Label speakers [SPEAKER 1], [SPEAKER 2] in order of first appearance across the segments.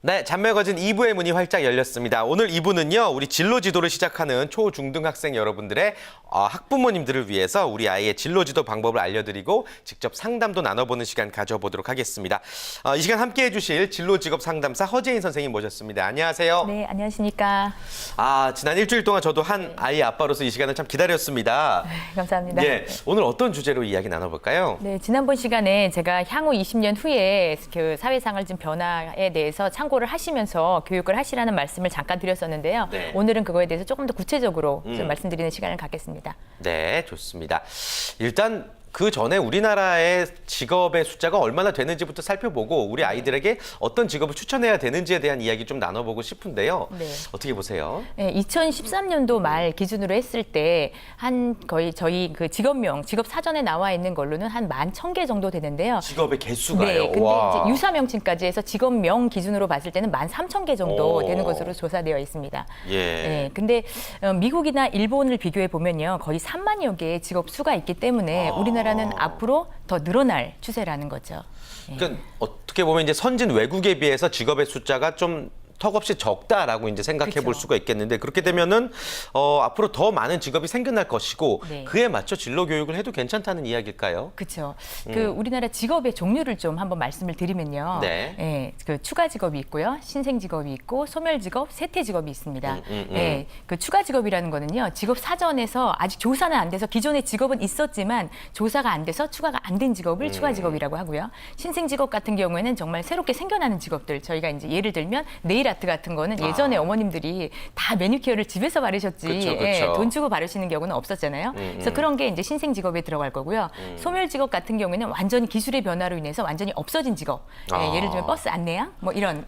[SPEAKER 1] 네, 잔매거진 2부의 문이 활짝 열렸습니다. 오늘 2부는요, 우리 진로 지도를 시작하는 초, 중등 학생 여러분들의 학부모님들을 위해서 우리 아이의 진로 지도 방법을 알려드리고 직접 상담도 나눠보는 시간 가져보도록 하겠습니다. 이 시간 함께해 주실 진로 직업 상담사 허재인 선생님 모셨습니다. 안녕하세요.
[SPEAKER 2] 네, 안녕하십니까.
[SPEAKER 1] 지난 일주일 동안 저도 한 아이 아빠로서 이 시간을 참 기다렸습니다.
[SPEAKER 2] 감사합니다.
[SPEAKER 1] 예, 오늘 어떤 주제로 이야기 나눠볼까요?
[SPEAKER 2] 네, 지난번 시간에 제가 향후 20년 후에 그 사회생활 좀 변화에 대해서 참고를 하시면서 교육을 하시라는 말씀을 잠깐 드렸었는데요.
[SPEAKER 1] 네.
[SPEAKER 2] 오늘은 그거에 대해서 조금 더 구체적으로 좀 말씀드리는 시간을 갖겠습니다.
[SPEAKER 1] 네, 좋습니다. 일단 그 전에 우리나라의 직업의 숫자가 얼마나 되는지부터 살펴보고 우리 아이들에게 어떤 직업을 추천해야 되는지에 대한 이야기 좀 나눠보고 싶은데요.
[SPEAKER 2] 네.
[SPEAKER 1] 어떻게 보세요?
[SPEAKER 2] 네, 2013년도 말 기준으로 했을 때 거의 저희 그 직업 사전에 나와 있는 걸로는 한 11,000개 정도 되는데요.
[SPEAKER 1] 직업의 개수가요?
[SPEAKER 2] 네, 근데
[SPEAKER 1] 와.
[SPEAKER 2] 이제 유사 명칭까지 해서 직업명 기준으로 봤을 때는 13,000개 정도
[SPEAKER 1] 오.
[SPEAKER 2] 되는 것으로 조사되어 있습니다.
[SPEAKER 1] 예.
[SPEAKER 2] 네, 근데 미국이나 일본을 비교해 보면요, 거의 3만여 개의 직업 수가 있기 때문에 우리나라는 앞으로 더 늘어날 추세라는 거죠.
[SPEAKER 1] 그러니까 어떻게 보면 이제 선진 외국에 비해서 직업의 숫자가 좀 턱없이 적다라고 이제 생각해 볼
[SPEAKER 2] 그렇죠.
[SPEAKER 1] 수가 있겠는데 그렇게 되면은 앞으로 더 많은 직업이 생겨날 것이고
[SPEAKER 2] 네.
[SPEAKER 1] 그에 맞춰 진로 교육을 해도 괜찮다는 이야기일까요?
[SPEAKER 2] 그렇죠. 그 우리나라 직업의 종류를 좀 한번 말씀을 드리면요.
[SPEAKER 1] 네.
[SPEAKER 2] 예, 그 추가 직업이 있고요, 신생 직업이 있고, 소멸 직업, 세퇴 직업이 있습니다. 예, 그 추가 직업이라는 거는요, 직업 사전에서 아직 조사는 안 돼서 기존의 직업은 있었지만 조사가 안 돼서 추가가 안 된 직업을 추가 직업이라고 하고요. 신생 직업 같은 경우에는 정말 새롭게 생겨나는 직업들, 저희가 이제 예를 들면 네일 아트 같은 거는 예전에 어머님들이 다 매니큐어를 집에서 바르셨지,
[SPEAKER 1] 그쵸, 그쵸.
[SPEAKER 2] 예, 돈 주고 바르시는 경우는 없었잖아요. 그래서 그런 게 이제 신생 직업에 들어갈 거고요. 소멸 직업 같은 경우에는 완전히 기술의 변화로 인해서 완전히 없어진 직업. 예를 들면 버스 안내양 뭐 이런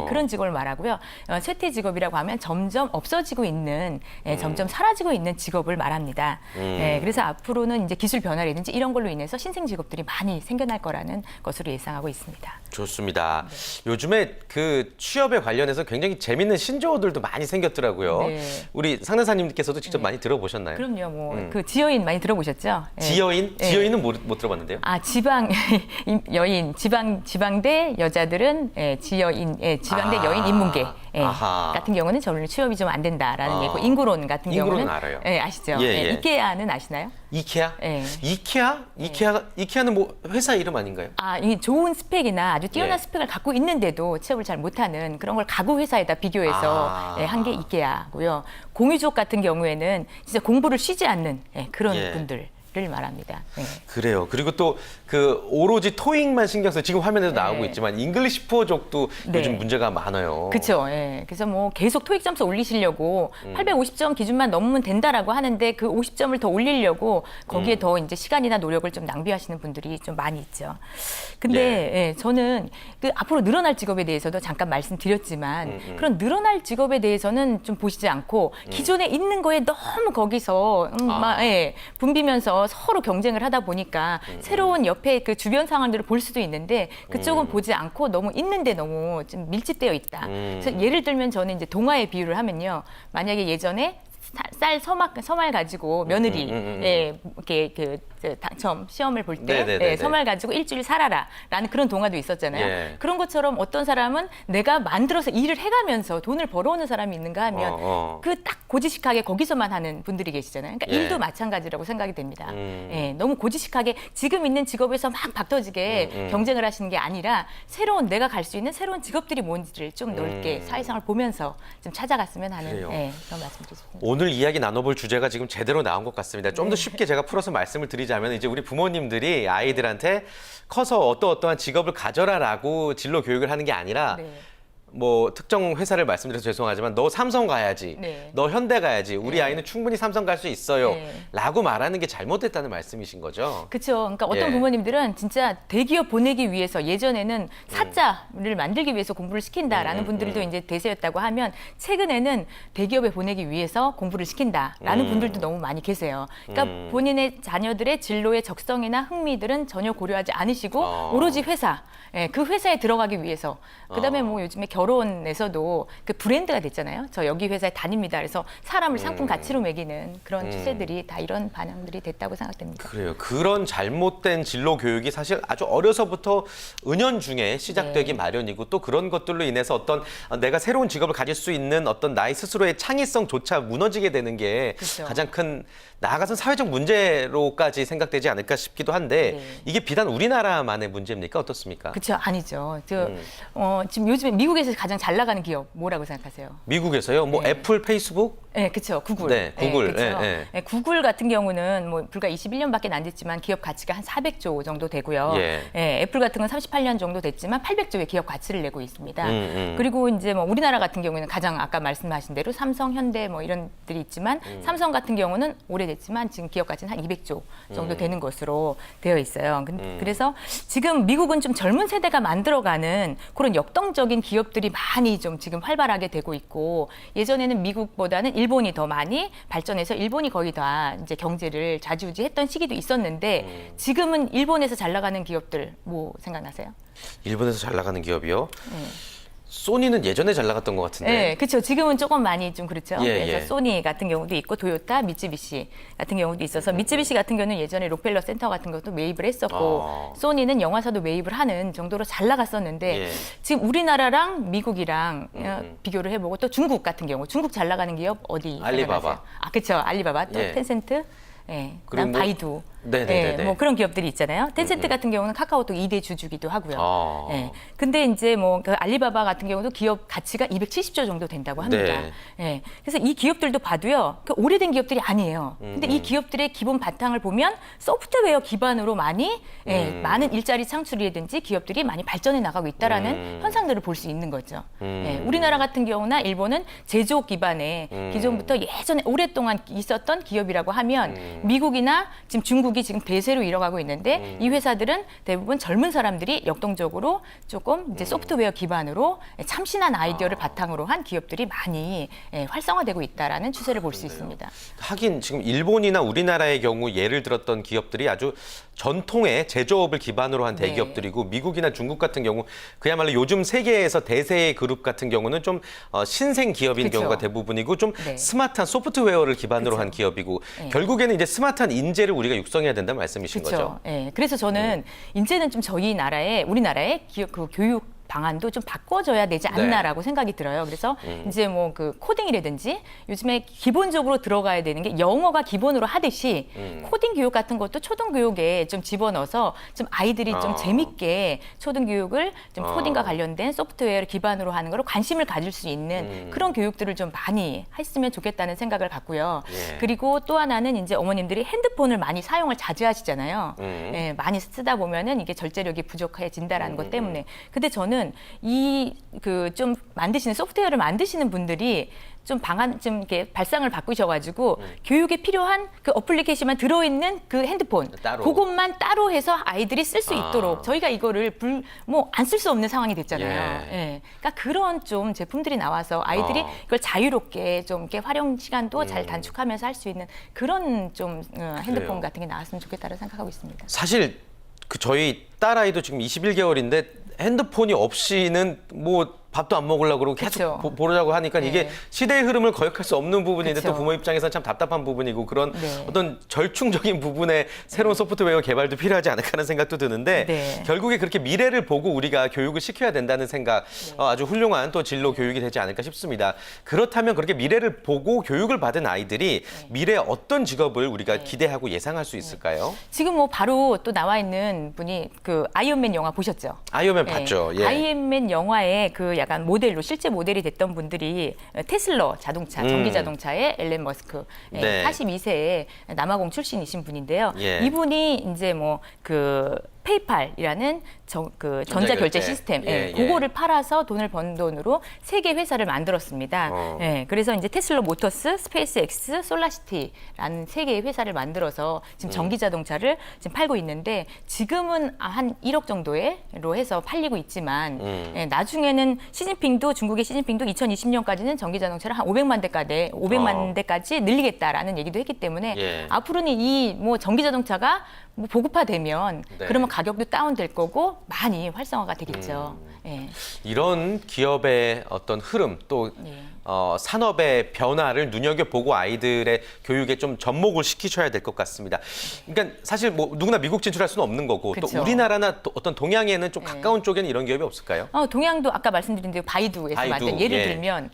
[SPEAKER 2] 그런 직업을 말하고요. 쇠퇴 직업이라고 하면 점점 없어지고 있는, 점점 사라지고 있는 직업을 말합니다. 그래서 앞으로는 이제 기술 변화라든지 이런 걸로 인해서 신생 직업들이 많이 생겨날 거라는 것으로 예상하고 있습니다.
[SPEAKER 1] 좋습니다. 요즘에 그 취업에 관련해서 굉장히 재밌는 신조어들도 많이 생겼더라고요.
[SPEAKER 2] 네.
[SPEAKER 1] 우리 상대사님께서도 직접 많이 들어보셨나요?
[SPEAKER 2] 그럼요. 뭐 그 지여인 많이 들어보셨죠? 예.
[SPEAKER 1] 지여인?
[SPEAKER 2] 예.
[SPEAKER 1] 지여인은 못 들어봤는데요.
[SPEAKER 2] 지방 여인, 지방대 여자들은 지여인, 지방대 여인 인문계
[SPEAKER 1] 아하.
[SPEAKER 2] 같은 경우는 저는 취업이 좀 안 된다라는 얘기고, 인구론 같은
[SPEAKER 1] 인구론은
[SPEAKER 2] 경우는
[SPEAKER 1] 알아요.
[SPEAKER 2] 아시죠?
[SPEAKER 1] 예, 예.
[SPEAKER 2] 이케아는 아시나요?
[SPEAKER 1] 이케아?
[SPEAKER 2] 예.
[SPEAKER 1] 이케아는 뭐 회사 이름 아닌가요?
[SPEAKER 2] 이 좋은 스펙이나 아주 뛰어난
[SPEAKER 1] 예.
[SPEAKER 2] 스펙을 갖고 있는데도 취업을 잘 못하는 그런 걸 가구 회사에다 비교해서 한 게 이케아고요. 공유족 같은 경우에는 진짜 공부를 쉬지 않는 그런
[SPEAKER 1] 예.
[SPEAKER 2] 분들을 말합니다.
[SPEAKER 1] 그래요. 그리고 또 그 오로지 토익만 신경 써 지금 화면에도 나오고 있지만 잉글리시 푸어족도
[SPEAKER 2] 네.
[SPEAKER 1] 요즘 문제가 많아요.
[SPEAKER 2] 그렇죠. 예. 그래서 뭐 계속 토익 점수 올리시려고 850점 기준만 넘으면 된다라고 하는데 그 50점을 더 올리려고 거기에 더 이제 시간이나 노력을 좀 낭비하시는 분들이 좀 많이 있죠. 근데 저는 그 앞으로 늘어날 직업에 대해서도 잠깐 말씀드렸지만 그런 늘어날 직업에 대해서는 좀 보시지 않고 기존에 있는 거에 너무 거기서 붐비면서 서로 경쟁을 하다 보니까 새로운 옆에 그 주변 상황들을 볼 수도 있는데 그쪽은 보지 않고 너무 있는데 너무 좀 밀집되어 있다. 그래서 예를 들면 저는 이제 동화의 비유를 하면요. 만약에 예전에 쌀 서말 가지고 며느리 이렇게 당첨 시험을 볼 때 서말 가지고 일주일 살아라라는 그런 동화도 있었잖아요.
[SPEAKER 1] 예.
[SPEAKER 2] 그런 것처럼 어떤 사람은 내가 만들어서 일을 해가면서 돈을 벌어오는 사람이 있는가 하면 그 딱 고지식하게 거기서만 하는 분들이 계시잖아요. 그러니까 일도 마찬가지라고 생각이 됩니다. 너무 고지식하게 지금 있는 직업에서 막 박터지게 경쟁을 하시는 게 아니라 새로운 내가 갈 수 있는 새로운 직업들이 뭔지를 좀 넓게 사회상을 보면서 좀 찾아갔으면 하는 그런 말씀드리겠습니다.
[SPEAKER 1] 오늘 이야기 나눠볼 주제가 지금 제대로 나온 것 같습니다. 좀 더 쉽게 제가 풀어서 말씀을 드리자면 이제 우리 부모님들이 아이들한테 커서 어떠한 직업을 가져라라고 진로 교육을 하는 게 아니라 뭐 특정 회사를 말씀드려서 죄송하지만 너 삼성 가야지, 너 현대 가야지, 우리 아이는 충분히 삼성 갈 수 있어요 라고 말하는 게 잘못됐다는 말씀이신 거죠?
[SPEAKER 2] 그렇죠. 그러니까 어떤 부모님들은 진짜 대기업 보내기 위해서 예전에는 사자를 만들기 위해서 공부를 시킨다라는 분들도 이제 대세였다고 하면 최근에는 대기업에 보내기 위해서 공부를 시킨다라는 분들도 너무 많이 계세요. 그러니까 본인의 자녀들의 진로의 적성이나 흥미들은 전혀 고려하지 않으시고 오로지 회사, 그 회사에 들어가기 위해서 그다음에 뭐 요즘에 결혼에서도 그 브랜드가 됐잖아요. 저 여기 회사에 다닙니다. 그래서 사람을 상품 가치로 매기는 그런 추세들이 다 이런 반영들이 됐다고 생각됩니다.
[SPEAKER 1] 그래요. 그런 잘못된 진로 교육이 사실 아주 어려서부터 은연중에 시작되기 마련이고 또 그런 것들로 인해서 어떤 내가 새로운 직업을 가질 수 있는 어떤 나의 스스로의 창의성조차 무너지게 되는 게
[SPEAKER 2] 그렇죠.
[SPEAKER 1] 가장 큰 나아가선 사회적 문제로까지 생각되지 않을까 싶기도 한데 이게 비단 우리나라만의 문제입니까? 어떻습니까?
[SPEAKER 2] 그렇죠. 아니죠. 지금 요즘에 미국에서 가장 잘 나가는 기업 뭐라고 생각하세요?
[SPEAKER 1] 미국에서요? 뭐 애플, 페이스북?
[SPEAKER 2] 네, 그렇죠. 구글.
[SPEAKER 1] 네, 구글.
[SPEAKER 2] 그렇죠.
[SPEAKER 1] 네.
[SPEAKER 2] 네, 구글 같은 경우는 뭐 불과 21년밖에 안 됐지만 기업 가치가 한 400조 정도 되고요. 애플 같은 건 38년 정도 됐지만 800조의 기업 가치를 내고 있습니다. 그리고 이제 뭐 우리나라 같은 경우에는 가장 아까 말씀하신 대로 삼성, 현대 뭐 이런 들이 있지만 삼성 같은 경우는 오래됐지만 지금 기업 가치는 한 200조 정도 되는 것으로 되어 있어요. 그래서 지금 미국은 좀 젊은 세대가 만들어가는 그런 역동적인 기업들이 많이 좀 지금 활발하게 되고 있고 예전에는 미국보다는 일본이 더 많이 발전해서 일본이 거의 다 이제 경제를 좌지우지했던 시기도 있었는데 지금은 일본에서 잘 나가는 기업들 뭐 생각나세요?
[SPEAKER 1] 일본에서 잘 나가는 기업이요? 소니는 예전에 잘 나갔던 것 같은데.
[SPEAKER 2] 네, 그렇죠. 지금은 조금 많이 좀 그렇죠.
[SPEAKER 1] 예,
[SPEAKER 2] 그래서
[SPEAKER 1] 예.
[SPEAKER 2] 소니 같은 경우도 있고 도요타, 미쯔비시 같은 경우도 있어서 미쯔비시 같은 경우는 예전에 록펠러 센터 같은 것도 매입을 했었고 소니는 영화사도 매입을 하는 정도로 잘 나갔었는데
[SPEAKER 1] 예.
[SPEAKER 2] 지금 우리나라랑 미국이랑 비교를 해보고 또 중국 같은 경우 중국 잘 나가는 기업 어디
[SPEAKER 1] 알리바바.
[SPEAKER 2] 생각나세요? 아, 그렇죠. 알리바바 또
[SPEAKER 1] 예.
[SPEAKER 2] 텐센트. 예,
[SPEAKER 1] 그리고
[SPEAKER 2] 그다음
[SPEAKER 1] 뭐-
[SPEAKER 2] 바이두,
[SPEAKER 1] 네네네네.
[SPEAKER 2] 뭐 그런 기업들이 있잖아요. 텐센트 같은 경우는 카카오톡 2대 주주기도 하고요.
[SPEAKER 1] 아.
[SPEAKER 2] 예, 근데 이제 뭐 그 알리바바 같은 경우도 기업 가치가 270조 정도 된다고 합니다.
[SPEAKER 1] 네.
[SPEAKER 2] 예, 그래서 이 기업들도 봐도요, 그 오래된 기업들이 아니에요. 근데 이 기업들의 기본 바탕을 보면 소프트웨어 기반으로 많이 많은 일자리 창출이라든지 기업들이 많이 발전해 나가고 있다라는 현상들을 볼 수 있는 거죠. 예, 우리나라 같은 경우나 일본은 제조업 기반의 기존부터 예전에 오랫동안 있었던 기업이라고 하면 미국이나 지금 중국이 지금 대세로 이뤄가고 있는데 이 회사들은 대부분 젊은 사람들이 역동적으로 조금 이제 소프트웨어 기반으로 참신한 아이디어를 바탕으로 한 기업들이 많이 활성화되고 있다라는 추세를 볼 수 있습니다.
[SPEAKER 1] 하긴 지금 일본이나 우리나라의 경우 예를 들었던 기업들이 아주 전통의 제조업을 기반으로 한 대기업들이고 미국이나 중국 같은 경우 그야말로 요즘 세계에서 대세의 그룹 같은 경우는 좀 신생 기업인
[SPEAKER 2] 그쵸.
[SPEAKER 1] 경우가 대부분이고 좀 스마트한 소프트웨어를 기반으로 한 기업이고 결국에는 이제 스마트한 인재를 우리가 육성해야 된다는 말씀이신 거죠.
[SPEAKER 2] 그렇죠. 예. 그래서 저는 이제는 좀 저희 나라에 우리나라의 그 교육 방안도 좀 바꿔줘야 되지 않나라고 생각이 들어요. 그래서 이제 뭐 그 코딩이라든지 요즘에 기본적으로 들어가야 되는 게 영어가 기본으로 하듯이 코딩 교육 같은 것도 초등 교육에 좀 집어넣어서 좀 아이들이 좀 재밌게 초등 교육을 좀 코딩과 관련된 소프트웨어를 기반으로 하는 거로 관심을 가질 수 있는 그런 교육들을 좀 많이 했으면 좋겠다는 생각을 갖고요. 그리고 또 하나는 이제 어머님들이 핸드폰을 많이 사용을 자주 하시잖아요. 예, 많이 쓰다 보면은 이게 절제력이 부족해진다라는 것 때문에. 근데 저는 이 그 좀 만드시는 소프트웨어를 만드시는 분들이 좀 방안 좀 이렇게 발상을 바꾸셔가지고 교육에 필요한 그 어플리케이션만 들어있는 그 핸드폰
[SPEAKER 1] 따로.
[SPEAKER 2] 그것만 따로 해서 아이들이 쓸 수 있도록 저희가 이거를 뭐 안 쓸 수 없는 상황이 됐잖아요. 예. 그러니까 그런 좀 제품들이 나와서 아이들이 이걸 자유롭게 좀 이렇게 활용 시간도 잘 단축하면서 할 수 있는 그런 좀 핸드폰 같은 게 나왔으면 좋겠다고 생각하고 있습니다.
[SPEAKER 1] 사실 그 저희 딸아이도 지금 21개월인데 핸드폰이 없이는 뭐 밥도 안 먹으려고 그러고 계속
[SPEAKER 2] 그쵸.
[SPEAKER 1] 보려고 하니까 이게 시대의 흐름을 거역할 수 없는 부분인데
[SPEAKER 2] 그쵸.
[SPEAKER 1] 또 부모 입장에서는 참 답답한 부분이고 그런
[SPEAKER 2] 네.
[SPEAKER 1] 어떤 절충적인 부분에 새로운 소프트웨어 개발도 필요하지 않을까 하는 생각도 드는데
[SPEAKER 2] 네.
[SPEAKER 1] 결국에 그렇게 미래를 보고 우리가 교육을 시켜야 된다는 생각 아주 훌륭한 또 진로 교육이 되지 않을까 싶습니다. 그렇다면 그렇게 미래를 보고 교육을 받은 아이들이 미래에 어떤 직업을 우리가 기대하고 예상할 수 있을까요?
[SPEAKER 2] 지금 뭐 바로 또 나와 있는 분이 그 아이언맨 영화 보셨죠?
[SPEAKER 1] 아이언맨 봤죠. 예.
[SPEAKER 2] 아이언맨 영화의 그 약간 모델로 실제 모델이 됐던 분들이 테슬라 자동차, 전기 자동차의 앨런 머스크,
[SPEAKER 1] 네.
[SPEAKER 2] 42세의 남아공 출신이신 분인데요.
[SPEAKER 1] 예.
[SPEAKER 2] 이분이 이제 뭐 그 페이팔이라는 그 전자결제 시스템,
[SPEAKER 1] 예,
[SPEAKER 2] 그거를 팔아서 돈을 번 돈으로 세 개 회사를 만들었습니다. 그래서 이제 테슬라 모터스, 스페이스X, 솔라시티라는 세 개의 회사를 만들어서 지금 전기 자동차를 지금 팔고 있는데 지금은 한 1억 정도로 해서 팔리고 있지만 나중에는 중국의 시진핑도 2020년까지는 전기 자동차를 한 500만 대까지 늘리겠다라는 얘기도 했기 때문에 앞으로는 이 뭐 전기 자동차가 뭐 보급화되면 그러면 가격도 다운될 거고 많이 활성화가 되겠죠. 예.
[SPEAKER 1] 이런 기업의 어떤 흐름 또
[SPEAKER 2] 예.
[SPEAKER 1] 산업의 변화를 눈여겨보고 아이들의 교육에 좀 접목을 시키셔야 될 것 같습니다. 그러니까 사실 뭐 누구나 미국 진출할 수는 없는 거고 또
[SPEAKER 2] 그쵸.
[SPEAKER 1] 우리나라나 또 어떤 동양에는 좀
[SPEAKER 2] 예.
[SPEAKER 1] 가까운 쪽에는 이런 기업이 없을까요?
[SPEAKER 2] 동양도 아까 말씀드린 대로 바이두에서
[SPEAKER 1] 바이두,
[SPEAKER 2] 만든 예를
[SPEAKER 1] 예.
[SPEAKER 2] 들면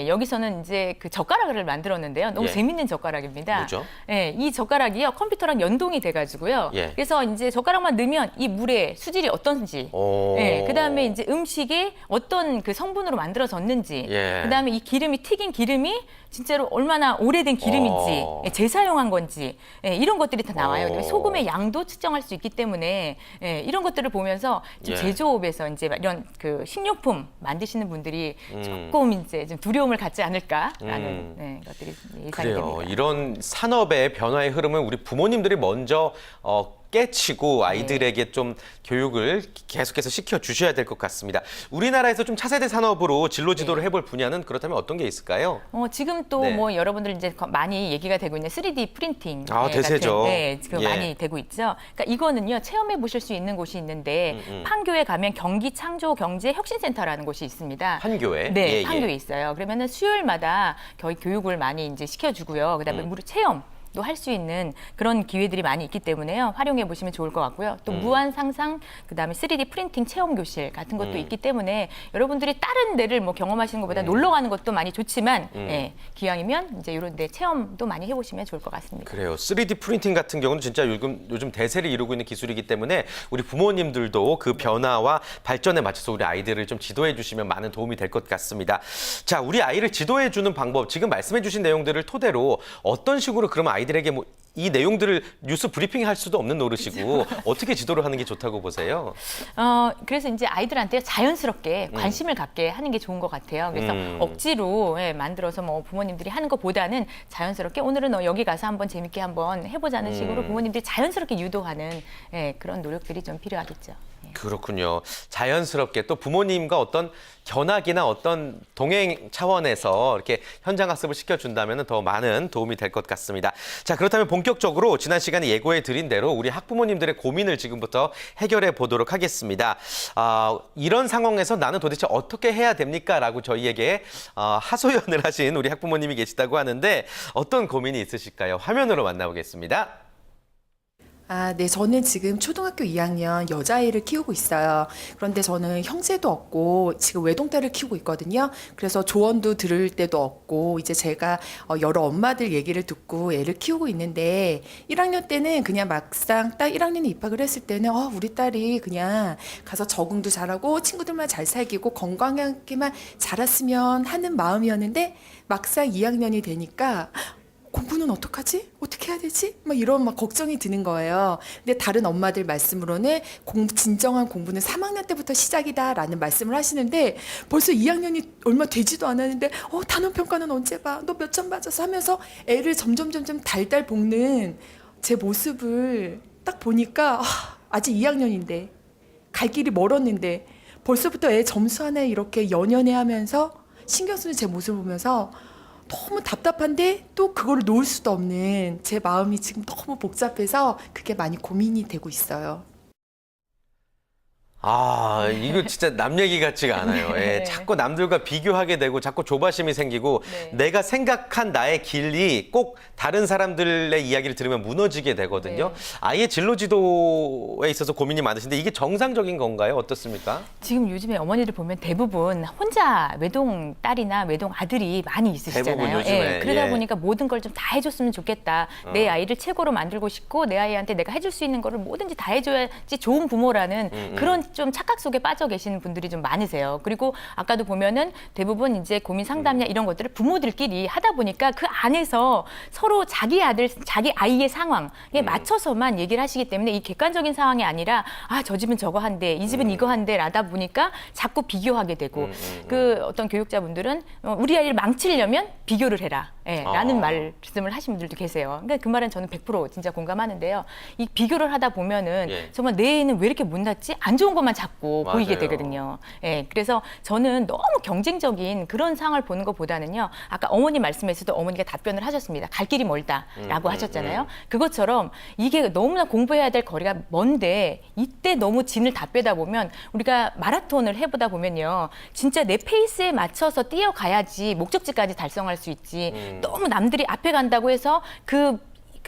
[SPEAKER 2] 여기서는 이제 그 젓가락을 만들었는데요. 너무
[SPEAKER 1] 예.
[SPEAKER 2] 재밌는 젓가락입니다.
[SPEAKER 1] 뭐죠?
[SPEAKER 2] 이 젓가락이요 컴퓨터랑 연동이 돼가지고요.
[SPEAKER 1] 예.
[SPEAKER 2] 그래서 이제 젓가락만 넣으면 이 물의 수질이 어떤지,
[SPEAKER 1] 오.
[SPEAKER 2] 그다음에 이제 음식이 어떤 그 성분으로 만들어졌는지,
[SPEAKER 1] 예.
[SPEAKER 2] 그다음에 이 기름이 튀긴 기름이 진짜로 얼마나 오래된 기름인지, 재사용한 건지 이런 것들이 다 나와요. 그리고 소금의 양도 측정할 수 있기 때문에 이런 것들을 보면서 지금
[SPEAKER 1] 예.
[SPEAKER 2] 제조업에서 이제 이런 그 식료품 만드시는 분들이 조금 이제 좀 두려움을 갖지 않을까라는 것들이 예상이
[SPEAKER 1] 그래요.
[SPEAKER 2] 됩니다.
[SPEAKER 1] 이런 산업의 변화의 흐름은 우리 부모님들이 먼저 깨치고 아이들에게 좀 교육을 계속해서 시켜주셔야 될 것 같습니다. 우리나라에서 좀 차세대 산업으로 진로 지도를 해볼 분야는 그렇다면 어떤 게 있을까요?
[SPEAKER 2] 지금 또
[SPEAKER 1] 네.
[SPEAKER 2] 뭐 여러분들 이제 많이 얘기가 되고 있는 3D 프린팅
[SPEAKER 1] 대세죠.
[SPEAKER 2] 같은, 지금
[SPEAKER 1] 예.
[SPEAKER 2] 많이 되고 있죠. 그러니까 이거는요 체험해 보실 수 있는 곳이 있는데 판교에 가면 경기창조경제혁신센터라는 곳이 있습니다.
[SPEAKER 1] 판교에?
[SPEAKER 2] 네,
[SPEAKER 1] 예,
[SPEAKER 2] 판교에
[SPEAKER 1] 예.
[SPEAKER 2] 있어요. 그러면은 수요일마다 교육을 많이 이제 시켜주고요. 그다음에 무료 체험. 또 할 수 있는 그런 기회들이 많이 있기 때문에요. 활용해 보시면 좋을 것 같고요. 또 무한 상상, 그다음에 3D 프린팅 체험 교실 같은 것도 있기 때문에 여러분들이 다른 데를 뭐 경험하시는 것보다 놀러 가는 것도 많이 좋지만 기왕이면 이제 이런 데 체험도 많이 해보시면 좋을 것 같습니다.
[SPEAKER 1] 그래요. 3D 프린팅 같은 경우는 진짜 요즘 대세를 이루고 있는 기술이기 때문에 우리 부모님들도 그 변화와 발전에 맞춰서 우리 아이들을 좀 지도해 주시면 많은 도움이 될 것 같습니다. 자, 우리 아이를 지도해 주는 방법, 지금 말씀해 주신 내용들을 토대로 어떤 식으로 그러면 아이들에게 뭐 이 내용들을 뉴스 브리핑 할 수도 없는 노릇이고 어떻게 지도를 하는 게 좋다고 보세요?
[SPEAKER 2] 그래서 이제 아이들한테 자연스럽게 관심을 갖게 하는 게 좋은 것 같아요. 그래서 억지로 만들어서 뭐 부모님들이 하는 것보다는 자연스럽게 오늘은 너 여기 가서 한번 재밌게 한번 해보자는 식으로 부모님들이 자연스럽게 유도하는 그런 노력들이 좀 필요하겠죠.
[SPEAKER 1] 그렇군요. 자연스럽게 또 부모님과 어떤 견학이나 어떤 동행 차원에서 이렇게 현장 학습을 시켜준다면 더 많은 도움이 될 것 같습니다. 자, 그렇다면 본격적으로 지난 시간에 예고해 드린 대로 우리 학부모님들의 고민을 지금부터 해결해 보도록 하겠습니다. 이런 상황에서 나는 도대체 어떻게 해야 됩니까? 라고 저희에게 하소연을 하신 우리 학부모님이 계시다고 하는데 어떤 고민이 있으실까요? 화면으로 만나보겠습니다.
[SPEAKER 3] 네, 저는 지금 초등학교 2학년 여자아이를 키우고 있어요. 그런데 저는 형제도 없고 지금 외동딸을 키우고 있거든요. 그래서 조언도 들을 때도 없고 이제 제가 여러 엄마들 얘기를 듣고 애를 키우고 있는데 1학년 때는 그냥 막상 딱 1학년에 입학을 했을 때는 우리 딸이 그냥 가서 적응도 잘하고 친구들만 잘 사귀고 건강하게만 자랐으면 하는 마음이었는데 막상 2학년이 되니까 공부는 어떡하지? 어떻게 해야 되지? 막 이런 걱정이 드는 거예요. 근데 다른 엄마들 말씀으로는 진정한 공부는 3학년 때부터 시작이다라는 말씀을 하시는데 벌써 2학년이 얼마 되지도 않았는데 단원 평가는 언제 봐? 너 몇 점 맞았어? 하면서 애를 점점 달달 볶는 제 모습을 딱 보니까 아직 2학년인데 갈 길이 멀었는데 벌써부터 애 점수 하나 이렇게 연연해 하면서 신경 쓰는 제 모습을 보면서 너무 답답한데 또 그거를 놓을 수도 없는 제 마음이 지금 너무 복잡해서 그게 많이 고민이 되고 있어요.
[SPEAKER 1] 이거 진짜 남 얘기 같지가 않아요.
[SPEAKER 2] 네.
[SPEAKER 1] 자꾸 남들과 비교하게 되고 자꾸 조바심이 생기고 내가 생각한 나의 길이 꼭 다른 사람들의 이야기를 들으면 무너지게 되거든요. 아예 진로 지도에 있어서 고민이 많으신데 이게 정상적인 건가요? 어떻습니까?
[SPEAKER 2] 지금 요즘에 어머니들 보면 대부분 혼자 외동 딸이나 외동 아들이 많이 있으시잖아요.
[SPEAKER 1] 대부분 요즘에,
[SPEAKER 2] 그러다
[SPEAKER 1] 예.
[SPEAKER 2] 보니까 모든 걸 좀 다 해줬으면 좋겠다. 내 아이를 최고로 만들고 싶고 내 아이한테 내가 해줄 수 있는 거를 뭐든지 다 해줘야지 좋은 부모라는 그런 좀 착각 속에 빠져 계시는 분들이 좀 많으세요. 그리고 아까도 보면은 대부분 이제 고민 상담이나 이런 것들을 부모들끼리 하다 보니까 그 안에서 서로 자기 아이의 상황에 맞춰서만 얘기를 하시기 때문에 이 객관적인 상황이 아니라 저 집은 저거 한대, 이 집은 이거 한대 라다 보니까 자꾸 비교하게 되고 그 어떤 교육자분들은 우리 아이를 망치려면 비교를 해라. 라는 말씀을 하신 분들도 계세요. 그러니까 그 말은 저는 100% 진짜 공감하는데요. 이 비교를 하다 보면은 정말 내 애는 왜 이렇게 못났지? 안 좋은 것만 것만 자꾸
[SPEAKER 1] 맞아요.
[SPEAKER 2] 보이게 되거든요. 예, 그래서 저는 너무 경쟁적인 그런 상황을 보는 것보다는요. 아까 어머니 말씀에서도 어머니가 답변을 하셨습니다. 갈 길이 멀다라고 하셨잖아요. 그것처럼 이게 너무나 공부해야 될 거리가 먼데 이때 너무 진을 다 빼다 보면 우리가 마라톤을 해보다 보면요. 진짜 내 페이스에 맞춰서 뛰어가야지 목적지까지 달성할 수 있지. 너무 남들이 앞에 간다고 해서 그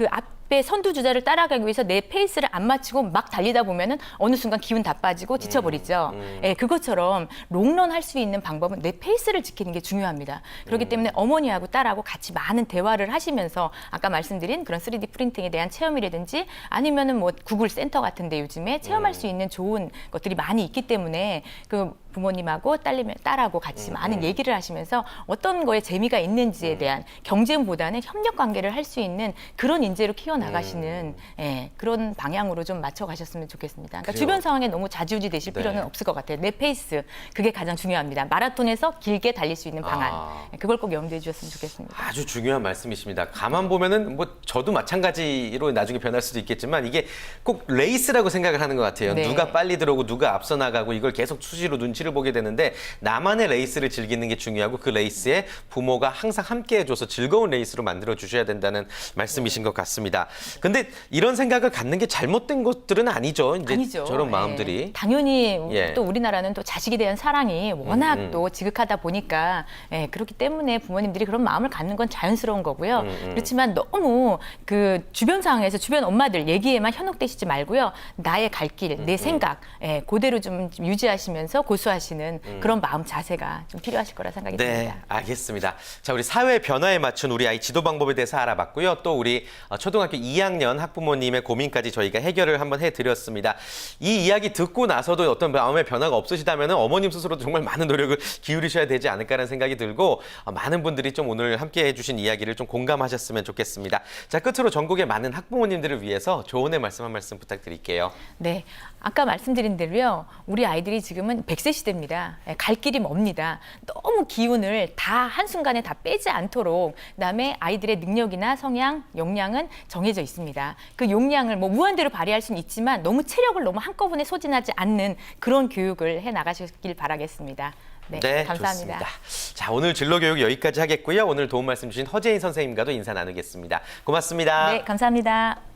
[SPEAKER 2] 앞에 선두주자를 따라가기 위해서 내 페이스를 안 맞추고 막 달리다 보면은 어느 순간 기운 다 빠지고 지쳐버리죠. 예, 그것처럼 롱런 할 수 있는 방법은 내 페이스를 지키는 게 중요합니다. 그렇기 때문에 어머니하고 딸하고 같이 많은 대화를 하시면서 아까 말씀드린 그런 3D 프린팅에 대한 체험이라든지 아니면은 뭐 구글 센터 같은데 요즘에 체험할 수 있는 좋은 것들이 많이 있기 때문에 그 부모님하고 딸하고 같이 많은 얘기를 하시면서 어떤 거에 재미가 있는지에 대한 경쟁보다는 협력 관계를 할 수 있는 그런 인재로 키워나가시는 예, 그런 방향으로 좀 맞춰가셨으면 좋겠습니다. 그러니까
[SPEAKER 1] 그래요.
[SPEAKER 2] 주변 상황에 너무 좌지우지 되실
[SPEAKER 1] 네.
[SPEAKER 2] 필요는 없을 것 같아요. 내 페이스, 그게 가장 중요합니다. 마라톤에서 길게 달릴 수 있는 방안, 예, 그걸 꼭 염두에 주셨으면 좋겠습니다.
[SPEAKER 1] 아주 중요한 말씀이십니다. 가만 보면은 뭐 저도 마찬가지로 나중에 변할 수도 있겠지만 이게 꼭 레이스라고 생각을 하는 것 같아요.
[SPEAKER 2] 네.
[SPEAKER 1] 누가 빨리 들어오고 누가 앞서 나가고 이걸 계속 수시로 눈치를 보게 되는데 나만의 레이스를 즐기는 게 중요하고 그 레이스에 부모가 항상 함께 해줘서 즐거운 레이스로 만들어 주셔야 된다는 말씀이신 것 같습니다. 근데 이런 생각을 갖는 게 잘못된 것들은 아니죠. 이제
[SPEAKER 2] 아니죠.
[SPEAKER 1] 저런
[SPEAKER 2] 예.
[SPEAKER 1] 마음들이.
[SPEAKER 2] 당연히
[SPEAKER 1] 예.
[SPEAKER 2] 또 우리나라는 또 자식에 대한 사랑이 워낙 또 지극하다 보니까 예, 그렇기 때문에 부모님들이 그런 마음을 갖는 건 자연스러운 거고요. 그렇지만 너무 그 주변 상황에서 주변 엄마들 얘기에만 현혹되시지 말고요. 나의 갈 길, 내 생각 예, 그대로 좀 유지하시면서 고수하시는 그런 마음 자세가 좀 필요하실 거라 생각이
[SPEAKER 1] 네,
[SPEAKER 2] 듭니다.
[SPEAKER 1] 알겠습니다. 자, 우리 사회 변화에 맞춘 우리 아이 지도 방법에 대해서 알아봤고요. 또 우리 초등학교 2학년 학부모님의 고민까지 저희가 해결을 한번 해드렸습니다. 이 이야기 듣고 나서도 어떤 마음의 변화가 없으시다면 어머님 스스로도 정말 많은 노력을 기울이셔야 되지 않을까라는 생각이 들고 많은 분들이 좀 오늘 함께 해주신 이야기를 좀 공감하셨으면 좋겠습니다. 자, 끝으로 전국의 많은 학부모님들을 위해서 조언의 말씀 한 말씀 부탁드릴게요.
[SPEAKER 2] 네. 아까 말씀드린 대로요. 우리 아이들이 지금은 100세 시대입니다. 예, 갈 길이 멉니다. 너무 기운을 다 한순간에 다 빼지 않도록 그다음에 아이들의 능력이나 성향, 역량은 정해져 있습니다. 그 역량을 뭐 무한대로 발휘할 수는 있지만 너무 체력을 너무 한꺼번에 소진하지 않는 그런 교육을 해 나가셨길 바라겠습니다. 네, 감사합니다.
[SPEAKER 1] 좋습니다. 자, 오늘 진로교육 여기까지 하겠고요. 오늘 도움 말씀 주신 허재인 선생님과도 인사 나누겠습니다. 고맙습니다.
[SPEAKER 2] 네, 감사합니다.